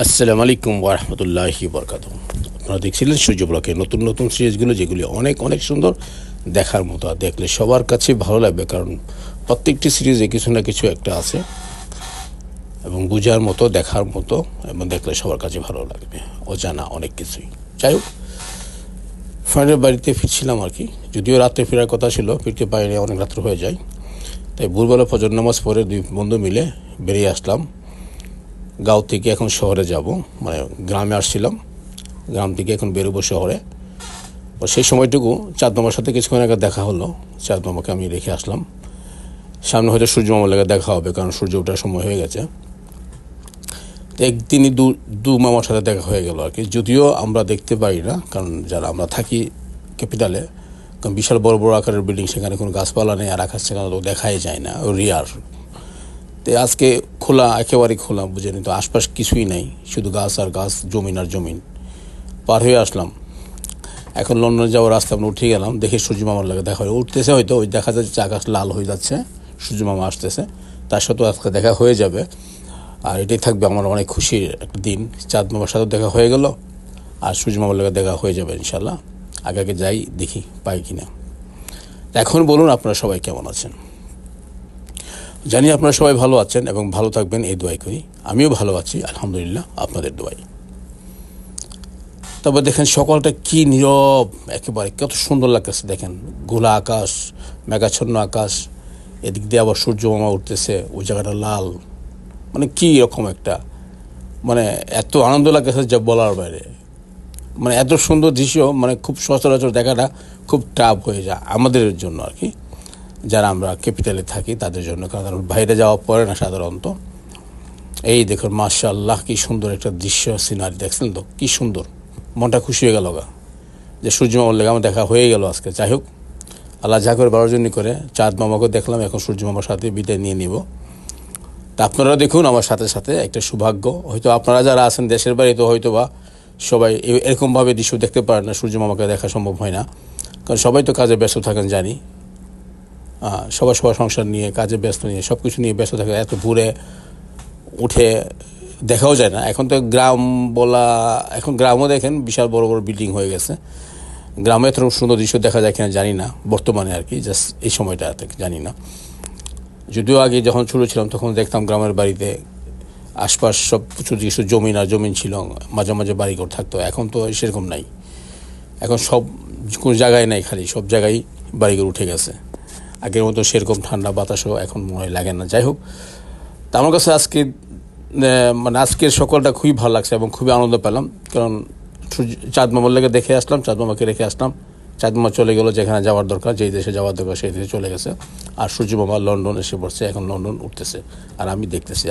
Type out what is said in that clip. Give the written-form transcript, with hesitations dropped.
আসসালামু আলাইকুম ওয়া রাহমাতুল্লাহি ওয়া বারাকাতুহু। আপনারা দেখছিলেন সূর্য ব্লকের নতুন নতুন সিরিজগুলো, যেগুলি অনেক অনেক সুন্দর, দেখার মতো। আর দেখলে সবার কাছে ভালো লাগবে, কারণ প্রত্যেকটি সিরিজে কিছু না কিছু একটা আছে এবং বোঝার মতো, দেখার মতো, এবং দেখলে সবার কাছে ভালো লাগবে। অজানা অনেক কিছুই। যাই হোক, ফ্রেন্ডের বাড়িতে ফিরছিলাম আর কি। যদিও রাত্রে ফেরার কথা ছিল, ফিরতে পারিনি, অনেক রাত্র হয়ে যায়। তাই ভোরবেলা ফজর নামাজ পড়ে দুই বন্ধু মিলে বেরিয়ে আসলাম। গাঁও থেকে এখন শহরে যাব, মানে গ্রামে আসছিলাম, গ্রাম থেকে এখন বেরোবো শহরে। সেই সময়টুকু চাঁদ মামার সাথে কিছুক্ষণ আগে দেখা হলো। চাঁদ মামাকে আমি রেখে আসলাম। সামনে হয়তো সূর্য মামার লেগে দেখা হবে, কারণ সূর্য ওঠার সময় হয়ে গেছে। একদিনই দু মামার সাথে দেখা হয়ে গেল আর কি। যদিও আমরা দেখতে পারি না, কারণ যারা আমরা থাকি ক্যাপিটালে, কারণ বিশাল বড় বড় আকারের বিল্ডিং, সেখানে কোনো গাছপালা নেই, আর আকাশ সেখানে তো দেখাই যায় না, রিয়ার। তো আজকে খোলা, একেবারেই খোলা, বুঝেনি তো, আশপাশ কিছুই নাই, শুধু গাছ আর গাছ, জমিন আর জমিন। পার হয়ে আসলাম। এখন লন্ডনে যাওয়ার রাস্তা আমরা উঠে গেলাম, দেখে সূর্য মামার লাগে দেখা হয়ে উঠতেছে, হয়তো ওই দেখা যাচ্ছে আকাশ লাল হয়ে যাচ্ছে, সূর্য মামা আসতেছে, তার সাথেও আজকে দেখা হয়ে যাবে। আর এটাই থাকবে আমার অনেক খুশির একটা দিন। চাঁদ মামার সাথেও দেখা হয়ে গেল, আর সূর্য মামার লাগে দেখা হয়ে যাবে ইনশাল্লাহ। আগে আগে যাই, দেখি পাই কিনা। এখন বলুন, আপনারা সবাই কেমন আছেন? জানি আপনারা সবাই ভালো আছেন এবং ভালো থাকবেন, এই দোয়াই করি। আমিও ভালো আছি আলহামদুলিল্লাহ, আপনাদের দোয়াই। তবে দেখেন সকালটা কি নীরব, একেবারে কত সুন্দর লাগতেছে। দেখেন গোলা আকাশ, মেঘাচ্ছন্ন আকাশ, এদিক দিয়ে আবার সূর্য মামা উঠতেছে, ওই জায়গাটা লাল, মানে কী রকম একটা, মানে এত আনন্দ লাগতেছে যা বলার বাইরে। মানে এত সুন্দর দৃশ্য, মানে খুব সচরাচর দেখাটা খুব টাফ হয়ে যায় আমাদের জন্য আর কি, যারা আমরা ক্যাপিটালে থাকি তাদের জন্য, কারণ বাইরে যাওয়া পড়ে না সাধারণত। এই দেখুন মাশাআল্লাহ, কি সুন্দর একটা দৃশ্য, সিনারি দেখছেন তো, কি সুন্দর। মনটা খুশি হয়ে গেল গা, যে সূর্য মামার লেগে আমার দেখা হয়ে গেল আজকে। যাই হোক, আল্লাহ যা করে বারো জনই করে। চাঁদ মামাকে দেখলাম, এখন সূর্য মামার সাথে বিদায় নিয়ে নিব। তা আপনারা দেখুন আমার সাথে সাথে, একটা সৌভাগ্য। হয়তো আপনারা যারা আছেন দেশের বাড়ি, তো হয়তো বা সবাই এরকমভাবে দৃশ্য দেখতে পারেন না, সূর্য মামাকে দেখা সম্ভব হয় না, কারণ সবাই তো কাজে ব্যস্ত থাকেন জানি। সবার সবার সংসার নিয়ে, কাজে ব্যস্ত নিয়ে, সব কিছু নিয়ে ব্যস্ত থাকে। এত ভোরে উঠে দেখাও যায় না। এখন তো গ্রাম বলা, এখন গ্রামও দেখেন বিশাল বড় বড় বিল্ডিং হয়ে গেছে। গ্রামে এত সুন্দর দৃশ্য দেখা যায় কিনা জানি না বর্তমানে আর কি, জাস্ট এই সময়টাতে জানি না। যদিও আগে যখন ছোটো ছিলাম তখন দেখতাম গ্রামের বাড়িতে আশপাশ সব কিছু দৃশ্য, জমিন আর জমিন ছিল, মাঝে মাঝে বাড়িঘর থাকতো। এখন তো সেরকম নাই, এখন সব কোনো জায়গায় নাই, খালি সব জায়গায় বাড়িঘর উঠে গেছে। আগের মতো সেরকম ঠান্ডা বাতাসও এখন মনে হয় লাগে না। যাই হোক, তা আমার কাছে আজকে মানে আজকের সকালটা খুবই ভালো লাগছে এবং খুবই আনন্দ পেলাম, কারণ চাঁদ মামার লেগে দেখে আসলাম, চাঁদ মামাকে রেখে আসলাম। চাঁদ মামা চলে গেলো যেখানে যাওয়ার দরকার, যেই দেশে যাওয়ার দরকার সেই দেশে চলে গেছে। আর সূর্য মামা লন্ডন এসে পড়ছে, এখন লন্ডন উঠতেছে, আর আমি দেখতেছি।